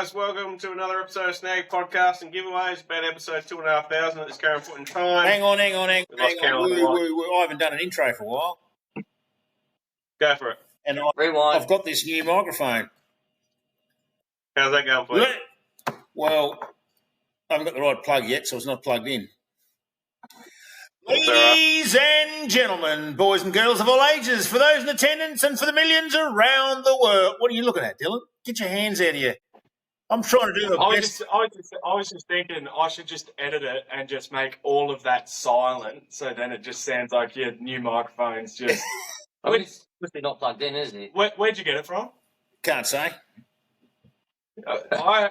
guys, welcome to another episode of Snagged Podcast and Giveaways, about episode 2,500 at this current point in time. Hang on. I haven't done an intro for a while. Go for it. And Rewind. I've got this new microphone. How's that going for you? Well, I haven't got the right plug yet, so it's not plugged in. That's Ladies and gentlemen, boys and girls of all ages, for those in attendance and for the millions around the world. What are you looking at, Dylan? Get your hands out of here. I'm trying to do the best. I was just thinking I should just edit it and just make all of that silent, so then it just sounds like your new microphone's just. I mean, it's obviously not plugged in, is it? Where'd you get it from? Can't say. I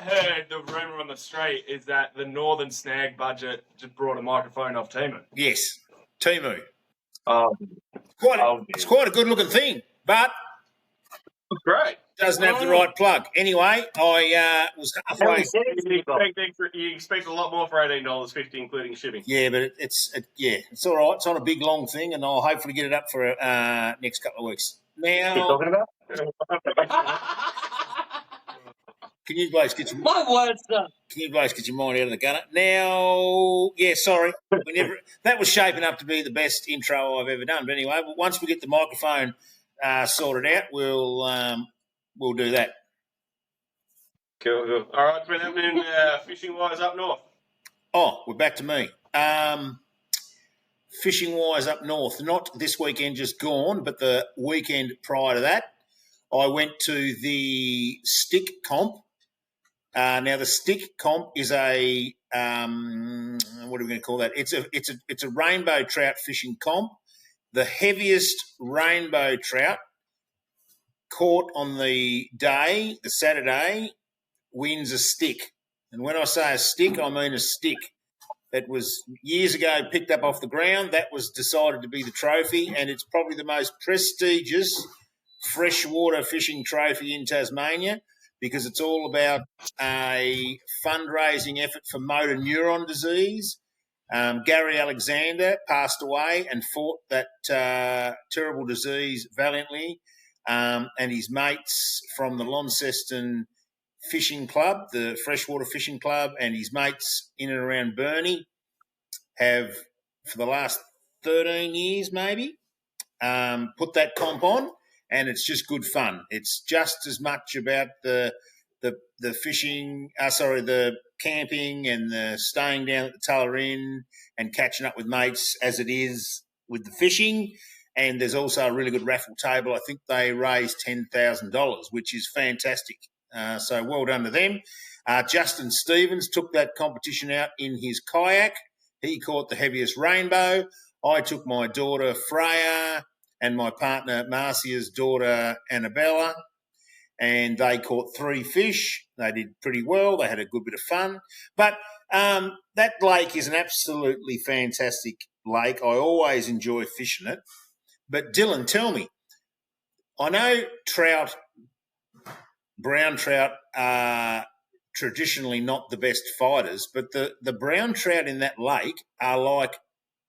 heard the rumour on the street is that the Northern Snag budget just brought a microphone off Timu. Yes, Timu. It's It's quite a good-looking thing, but Great. doesn't have the right plug. Anyway, I was halfway. You expect a lot more for $18.50, including shipping. Yeah, but it's all right. It's on a big long thing, and I'll hopefully get it up for next couple of weeks. Now, talking about? can you blokes get your My word, sir. mind out of the gutter? Now, yeah, sorry, that was shaping up to be the best intro I've ever done. But anyway, once we get the microphone sorted out, we'll do that. Cool. All right, what's been happening fishing-wise up north? Oh, we're back to me. Fishing-wise up north, not this weekend just gone, but the weekend prior to that, I went to the stick comp. Now, the stick comp is a what are we going to call that? It's a rainbow trout fishing comp. The heaviest rainbow trout caught on the day, the Saturday, wins a stick. And when I say a stick, I mean a stick that was years ago picked up off the ground. That was decided to be the trophy, and it's probably the most prestigious freshwater fishing trophy in Tasmania because it's all about a fundraising effort for motor neuron disease. Gary Alexander passed away and fought that terrible disease valiantly, and his mates from the Launceston Fishing Club, the Freshwater Fishing Club, and his mates in and around Burnie have, for the last 13 years maybe, put that comp on, and it's just good fun. It's just as much about the fishing, the camping and the staying down at the Tulla Inn and catching up with mates as it is with the fishing. And there's also a really good raffle table. I think they raised $10,000, which is fantastic. So well done to them. Justin Stevens took that competition out in his kayak. He caught the heaviest rainbow. I took my daughter Freya and my partner Marcia's daughter Annabella, and they caught 3 fish. They did pretty well. They had a good bit of fun. But that lake is an absolutely fantastic lake. I always enjoy fishing it. But Dylan, tell me, I know brown trout are traditionally not the best fighters, but the brown trout in that lake are like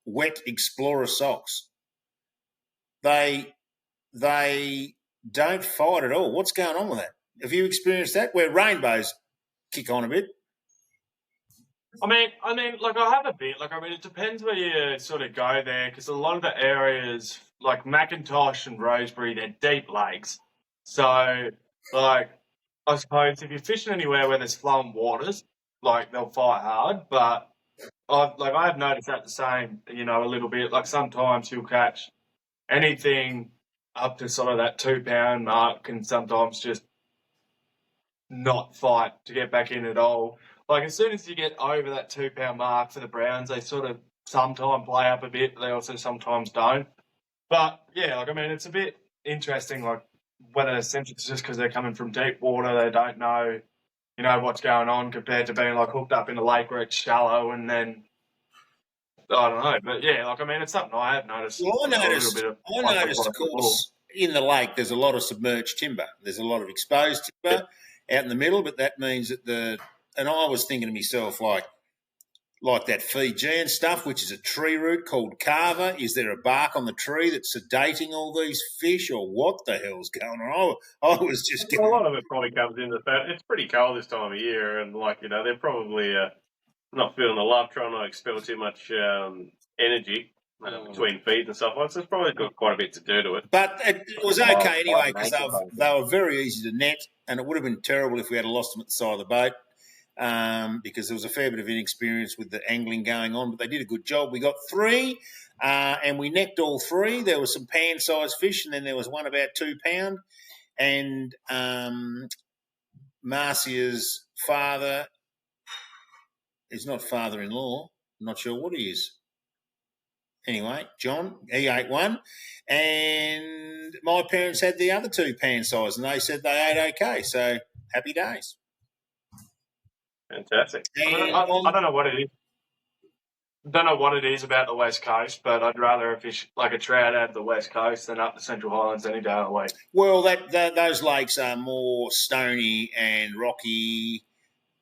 wet Explorer socks. They don't fight at all. What's going on with that? Have you experienced that? Where rainbows kick on a bit? I mean, I have a bit. It depends where you sort of go there, because a lot of the areas, like Macintosh and Rosebery, they're deep lakes. So, I suppose if you're fishing anywhere where there's flowing waters, they'll fight hard. But I have noticed that the same, a little bit. Like sometimes you'll catch anything up to sort of that 2 pound mark, and sometimes just not fight to get back in at all. As soon as you get over that 2 pound mark for the browns, they sort of sometimes play up a bit, but they also sometimes don't. But yeah, it's a bit interesting, whether it's just because they're coming from deep water, they don't know, what's going on compared to being hooked up in a lake where it's shallow, and then I don't know. But yeah, it's something I have noticed. Well, I noticed, of course, in the lake there's a lot of submerged timber. There's a lot of exposed timber out in the middle, but that means that and I was thinking to myself, like that Fijian stuff, which is a tree root called kava? Is there a bark on the tree that's sedating all these fish, or what the hell's going on? I was just A lot of it probably comes into the fact it's pretty cold this time of year, and they're probably not feeling the love, trying not to expel too much energy between feeds and stuff like that. So it's probably got quite a bit to do to it. But it was okay anyway, because they were very easy to net, and it would have been terrible if we had lost them at the side of the boat. Because there was a fair bit of inexperience with the angling going on, but they did a good job. We got 3, and we necked all 3. There was some pan-sized fish, and then there was one about 2 pound. And Marcia's father is not father-in-law. I'm not sure what he is. Anyway, John, he ate one, and my parents had the other 2 pan-sized, and they said they ate okay. So happy days. Fantastic. I don't know what it is. Don't know what it is about the West Coast, but I'd rather a fish like a trout out of the West Coast than up the Central Highlands any day of the week. Well, those lakes are more stony and rocky.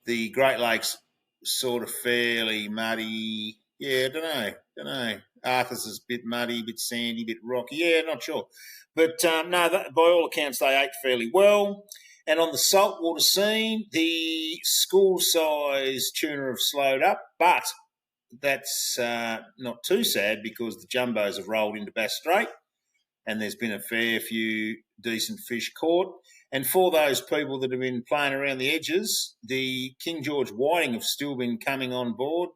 The Great Lakes sort of fairly muddy. Yeah, I don't know. Arthur's is a bit muddy, a bit sandy, a bit rocky. Yeah, not sure. But by all accounts, they ate fairly well. And on the saltwater scene, the school-size tuna have slowed up, but that's not too sad because the jumbos have rolled into Bass Strait and there's been a fair few decent fish caught. And for those people that have been playing around the edges, the King George whiting have still been coming on board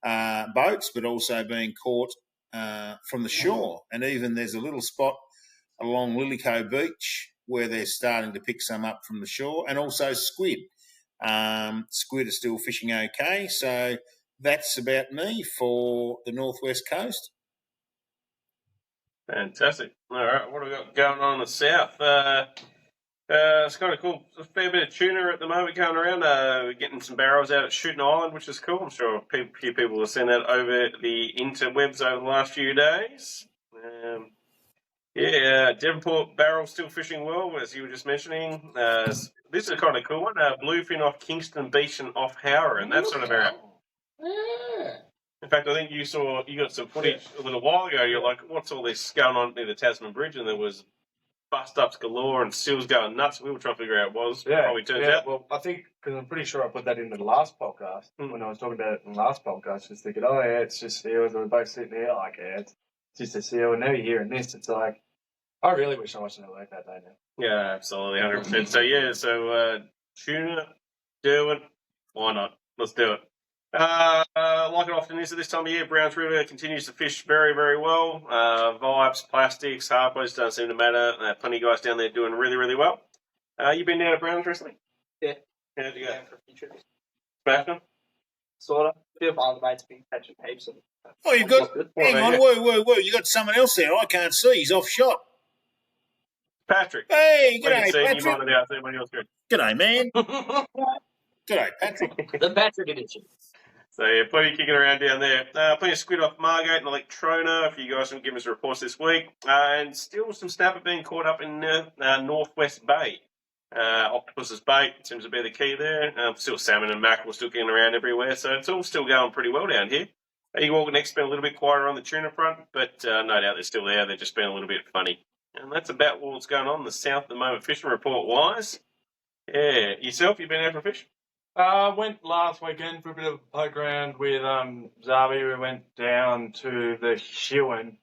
boats, but also being caught from the shore. And even there's a little spot along Lillico Beach where they're starting to pick some up from the shore, and also squid. Squid are still fishing okay. So that's about me for the Northwest Coast. Fantastic. All right, what have we got going on in the south? It's kind of cool. A fair bit of tuna at the moment going around. We're getting some barrels out at Shooting Island, which is cool. I'm sure a few people have seen that over the interwebs over the last few days. Devonport barrel still fishing well, as you were just mentioning. This is a kind of cool one. Bluefin off Kingston Beach and off Howrah, and that sort of area. In fact, I think you got some footage a little while ago. You're like, what's all this going on near the Tasman Bridge? And there was bust-ups galore and seals going nuts. We were trying to figure out what it was. Probably turns out. Well, I think, because I'm pretty sure I put that into the last podcast, when I was talking about it in the last podcast, just thinking, it's just seals. And we're both sitting here like, it's just a seal. And now you're hearing this, it's like, I really wish I wasn't at work that day now. Yeah, absolutely, 100%. So, tuna, do it. Why not? Let's do it. Like it often is at this time of year, Browns River continues to fish very, very well. Vibes, plastics, Harpo's doesn't seem to matter. Plenty of guys down there doing really, really well. You been down to Browns recently? Yeah. How'd you go? For a few trips. Smashing? Sort of. A few of my other mates been catching heaps of. Oh, you've got... Hang on, whoa. You got someone else there. I can't see. He's off shot. Patrick. Hey, g'day, Patrick. Patrick. G'day, man. G'day, Patrick. The Patrick edition. So, plenty kicking around down there. Plenty of squid off Margate and Electrona. A few guys have given us reports this week. And still some snapper being caught up in Northwest Bay. Octopus's bait seems to be the key there. Still salmon and mackerel still kicking around everywhere. So, it's all still going pretty well down here. Eagle Neck's been a little bit quieter on the tuna front, but no doubt they're still there. They're just been a little bit funny. And that's about what's going on in the south at the moment, fishing report-wise. Yeah. Yourself, you been out for a fish? Went last weekend for a bit of a poke around with Zavi. We went down to the Huon,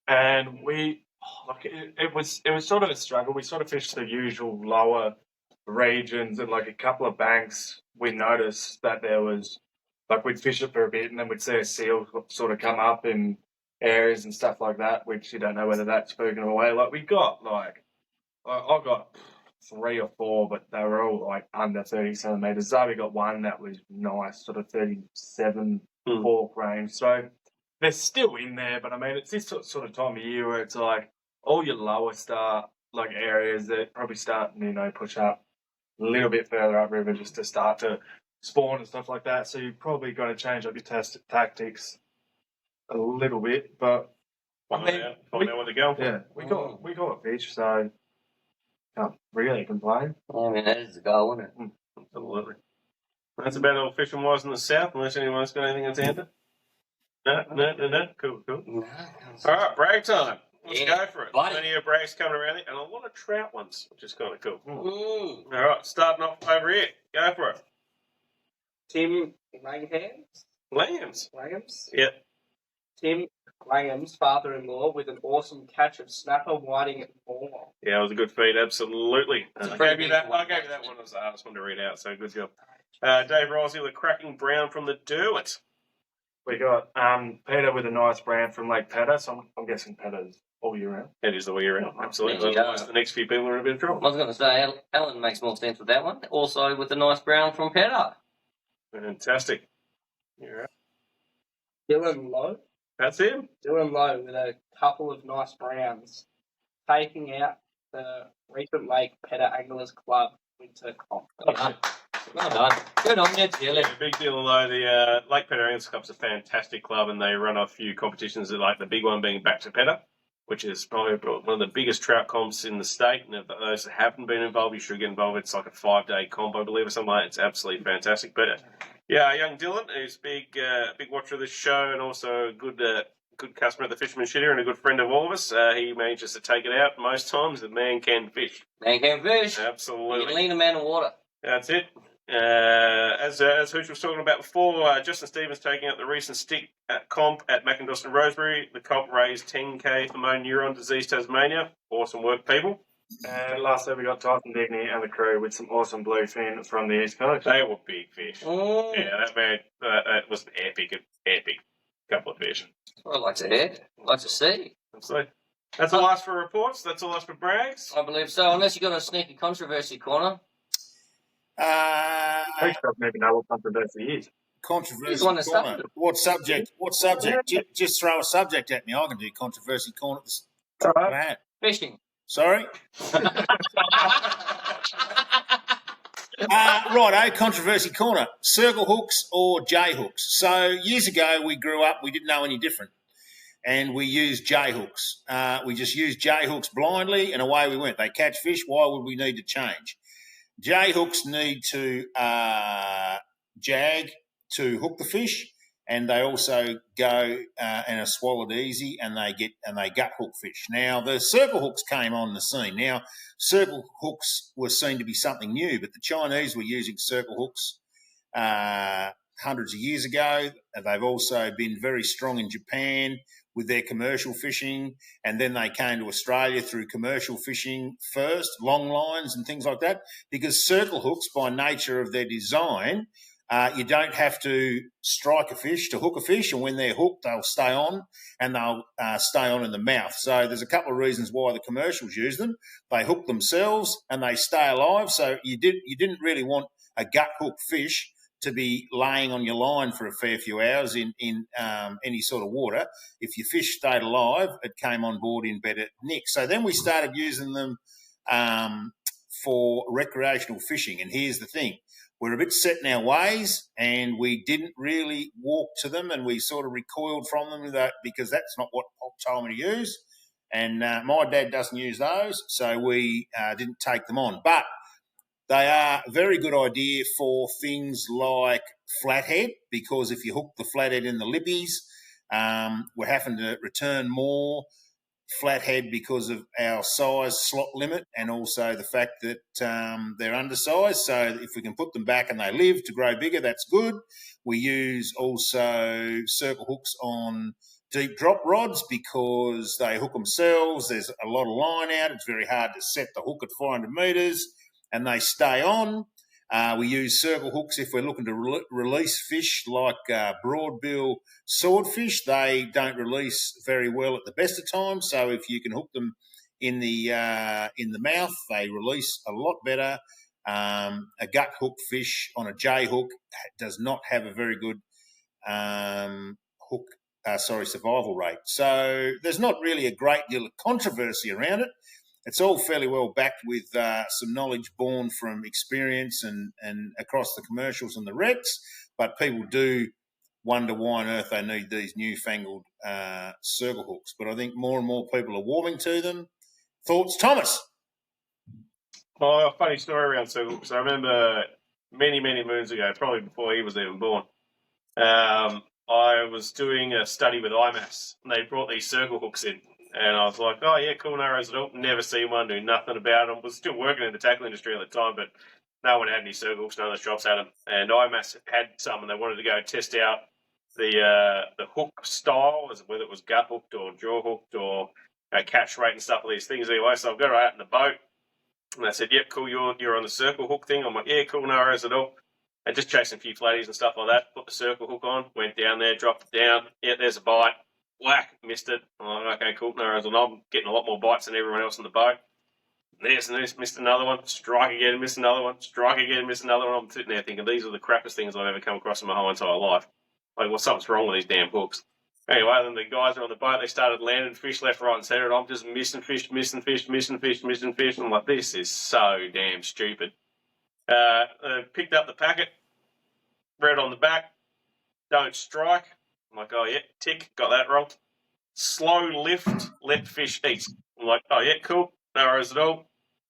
and it was sort of a struggle. We sort of fished the usual lower regions and a couple of banks. We noticed that there was we'd fish it for a bit, and then we'd see a seal sort of come up in areas and stuff like that, which you don't know whether that's spooking them away. We got I got 3 or 4, but they were all under 30 centimetres. Zavi got one that was nice, sort of 37 fork range. So they're still in there, but I mean, it's this sort of time of year where it's all your lower areas that probably starting, push up a little bit further upriver just to start to spawn and stuff like that. So you've probably got to change up your tactics a little bit, but Find out what they're going for. Yeah, we got a fish, so can't really complain. I mean, that is the goal, isn't it? Absolutely. That's about all fishing wise in the south, unless anyone's got anything to answer. No. Cool. No. All right, brag time. Let's Yeah, go for it. buddy. Plenty of brags coming around there, and a lot of trout ones, which is kind of cool. Ooh. All right, starting off over here. Go for it. Tim Langhams? Lambs. Langhams? Yep. Tim Langham's father-in-law with an awesome catch of snapper, whiting, and more. Yeah, it was a good feed, absolutely. It's a I pretty gave you big that one. one. It was the hardest one to read out, so good job. Dave Rossi with a cracking brown from the Derwent. We got Peter with a nice brand from Lake Pedder, so I'm guessing Pedder's all year round. That is the way around, absolutely. There you go. Otherwise, the next few people are in a bit of I trouble. was going to say, Alan makes more sense with that one. Also with the nice brown from Petter. Fantastic. You're right. Dylan Lowe. That's him. Dylan Lowe with a couple of nice browns, taking out the recent Lake Pedder Anglers Club Winter Comp. Well done. Well done. Good on you, Dylan. Yeah, big deal though. The Lake Pedder Anglers Club's a fantastic club, and they run a few competitions. Like the big one being Back to Pedder, which is probably one of the biggest trout comps in the state. And if those that haven't been involved, you should get involved. It's like a 5-day comp, I believe, or something like that. It's absolutely fantastic. But yeah, young Dylan, who's big watcher of this show, and also a good customer at the Fisherman Shitter and a good friend of all of us. He manages to take it out most times. The man can fish. Man can fish. You Absolutely. can lean a man in water. That's it. As Hooch was talking about before, Justin Stevens taking out the recent stick comp at Macintosh and Rosebery. The comp raised 10K for motor neuron disease Tasmania. Awesome work, people. And lastly, we got Tyson Digney and the crew with some awesome bluefin from the East Coast. They were big fish. Mm. Yeah, that was an epic couple of fish. That's what I'd like to hear. I'd like to see. So that's all us for reports. That's all us for brags. I believe so. Unless you've got a sneaky controversy corner. Hooch doesn't even know what controversy is. He's the Controversy one that corner. started it. What subject? Just throw a subject at me. I can do controversy corner. All right. Right. Fishing. Sorry. Righto, controversy corner. Circle hooks or J hooks. So years ago we grew up, we didn't know any different. And we used J hooks. We just used J hooks blindly and away we went. They catch fish. Why would we need to change? J hooks need to jag to hook the fish, and they also go and are swallowed easy, and they gut hook fish. Now the circle hooks came on the scene. Now circle hooks were seen to be something new, but the Chinese were using circle hooks hundreds of years ago. They've also been very strong in Japan with their commercial fishing, and then they came to Australia through commercial fishing first, long lines and things like that, because circle hooks, by nature of their design, you don't have to strike a fish to hook a fish, and when they're hooked, they'll stay on, and they'll stay on in the mouth. So there's a couple of reasons why the commercials use them. They hook themselves and they stay alive, so you didn't really want a gut hook fish to be laying on your line for a fair few hours in any sort of water. If your fish stayed alive, it came on board in better nick. So then we started using them for recreational fishing. And here's the thing. We're a bit set in our ways, and we didn't really walk to them, and we sort of recoiled from them because that's not what Pop told me to use. And my dad doesn't use those, so we didn't take them on. But they are a very good idea for things like flathead, because if you hook the flathead in the lippies, we're having to return more flathead because of our size slot limit, and also the fact that they're undersized. So if we can put them back and they live to grow bigger, that's good. We use also circle hooks on deep drop rods because they hook themselves. There's a lot of line out. It's very hard to set the hook at 400 metres, and they stay on. We use circle hooks if we're looking to release fish like broadbill swordfish. They don't release very well at the best of times, so if you can hook them in the mouth, they release a lot better. A gut hook fish on a J hook does not have a very good survival rate. So there's not really a great deal of controversy around it. It's all fairly well backed with some knowledge born from experience and across the commercials and the recs, but people do wonder why on earth they need these newfangled circle hooks. But I think more and more people are warming to them. Thoughts, Thomas? Oh, a funny story around circle hooks. I remember many, many moons ago, probably before he was even born. I was doing a study with IMAS, and they brought these circle hooks in. And I was like, oh, yeah, cool, no worries at all. Never seen one, knew nothing about them. Was still working in the tackle industry at the time, but no one had any circle hooks, none of the shops had them. And IMAS had some, and they wanted to go test out the hook style, whether it was gut hooked or jaw hooked or catch rate and stuff of these things anyway. So I've got her out in the boat, and I said, yep, cool, you're on the circle hook thing. I'm like, yeah, cool, no worries at all. And just chasing a few flatties and stuff like that, put the circle hook on, went down there, dropped it down. Yeah, there's a bite. Whack, missed it. I'm like, okay, cool, no worries. And I'm getting a lot more bites than everyone else on the boat. There's missed another one. Strike again, miss another one. Strike again, miss another one. I'm sitting there thinking, these are the crappiest things I've ever come across in my whole entire life. Like, well, something's wrong with these damn hooks. Anyway, then the guys are on the boat. They started landing fish left, right, and centre, and I'm just missing fish. I'm like, this is so damn stupid. Picked up the packet, read on the back, don't strike. I'm like, oh, yeah, tick, got that wrong. Slow lift, let fish eat. I'm like, oh, yeah, cool, no worries at all.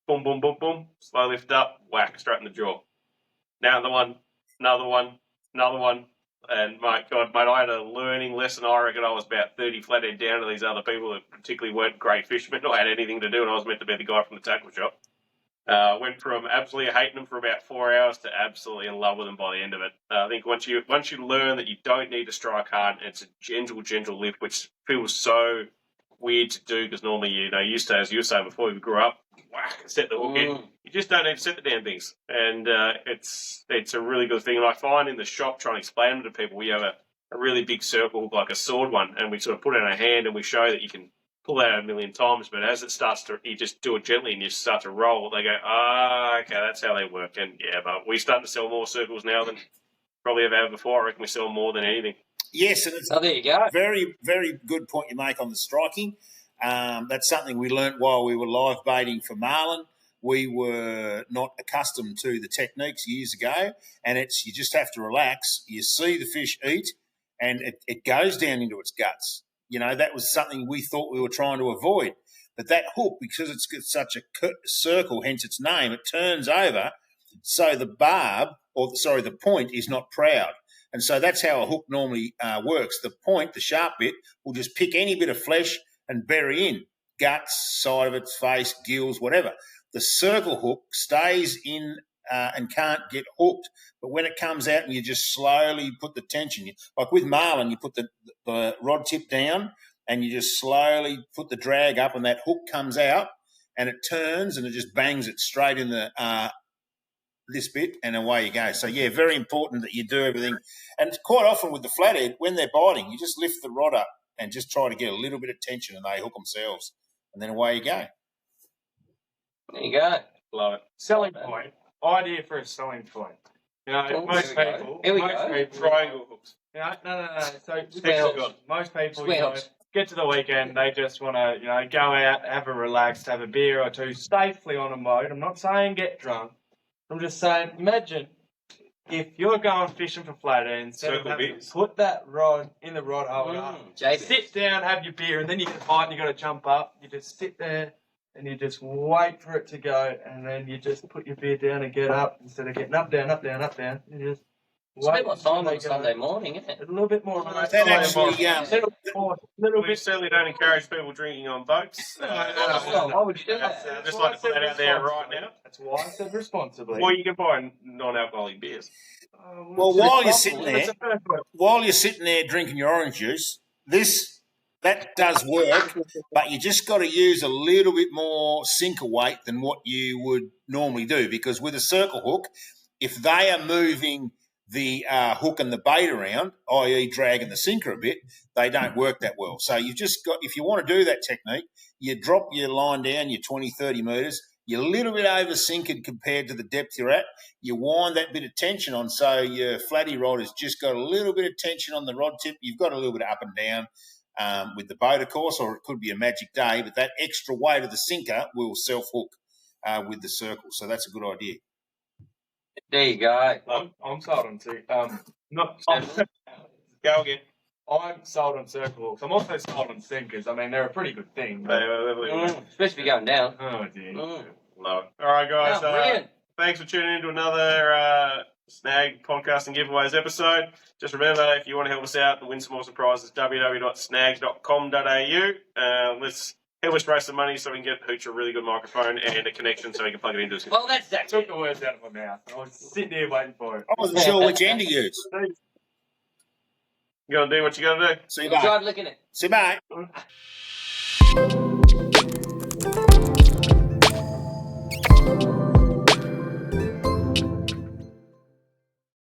Boom, boom, boom, boom. Slow lift up, whack, straight in the jaw. Now another one. And, my God, mate, I had a learning lesson. I reckon I was about 30 flathead down to these other people that particularly weren't great fishermen or had anything to do, and I was meant to be the guy from the tackle shop. Went from absolutely hating them for about 4 hours to absolutely in love with them by the end of it. I think once you learn that you don't need to strike hard, it's a gentle lift, which feels so weird to do because normally, you used to, as you were saying before we grew up, whack, set the hook in. You just don't need to set the damn things. And it's a really good thing. And I find in the shop trying to explain them to people, we have a really big circle hook, like a sword one, and we sort of put it in our hand and we show that you can pull that out a million times, but as it starts to, you just do it gently and you start to roll, they go, okay, that's how they work. And yeah, but we start to sell more circles now than probably ever have before. I reckon we sell more than anything. Yes, and it's there you go. Very, very good point you make on the striking. That's something we learnt while we were live baiting for marlin. We were not accustomed to the techniques years ago, and you just have to relax. You see the fish eat, and it goes down into its guts. That was something we thought we were trying to avoid. But that hook, because it's got such a circle, hence its name, it turns over, so the the point is not proud. And so that's how a hook normally works. The point, the sharp bit, will just pick any bit of flesh and bury in, guts, side of its face, gills, whatever. The circle hook stays in and can't get hooked. But when it comes out and you just slowly put the tension, like with marlin, you put the rod tip down and you just slowly put the drag up and that hook comes out and it turns and it just bangs it straight in the this bit and away you go. So, yeah, very important that you do everything. And quite often with the flathead, when they're biting, you just lift the rod up and just try to get a little bit of tension and they hook themselves and then away you go. There you go. Love it. Selling point. Idea for a selling point. Most people. Triangle hooks. No. So Square most people, hooks. get to the weekend, they just want to, go out, have a relaxed, have a beer or two safely on a boat. I'm not saying get drunk. I'm just saying, imagine if you're going fishing for flathead, instead of having to put that rod in the rod holder, sit down, have your beer, and then you get a bite and you got to jump up. You just sit there and you just wait for it to go, and then you just put your beer down and get up instead of getting up, down. You just It's a bit more time on Sunday morning, isn't it? a little bit more. That actually, We certainly don't encourage people drinking on boats. Why would you do that? Just like to put that out there right now. That's why I said responsibly. Or you can buy non-alcoholic beers. well, while you're sitting there drinking your orange juice, that does work, but you just got to use a little bit more sinker weight than what you would normally do, because with a circle hook, if they are moving the hook and the bait around, i.e. dragging the sinker a bit, they don't work that well. So you've just got, if you want to do that technique, you drop your line down, your 20, 30 metres, you're a little bit over sinkered compared to the depth you're at. You wind that bit of tension on, so your flatty rod has just got a little bit of tension on the rod tip. You've got a little bit of up and down with the boat, of course, or it could be a magic day, but that extra weight of the sinker will self-hook with the circle. So that's a good idea. There you go. I'm sold on Go again. I'm sold on circle hooks. I'm also sold on sinkers. I mean, they're a pretty good thing. Especially Especially going down. Oh dear. Love it. All right, guys. Brilliant. Thanks for tuning in to another Snagged Podcast and Giveaways episode. Just remember, if you want to help us out and win some more surprises, www.snags.com.au. Let's help us raise some money so we can get Hooch a really good microphone and a connection so he can plug it into his Well, that's that. Took the words out of my mouth. I was sitting here waiting for it. I wasn't sure which end to use. You got to do what you got to do. See you, We'll mate. drive looking at See you, mate.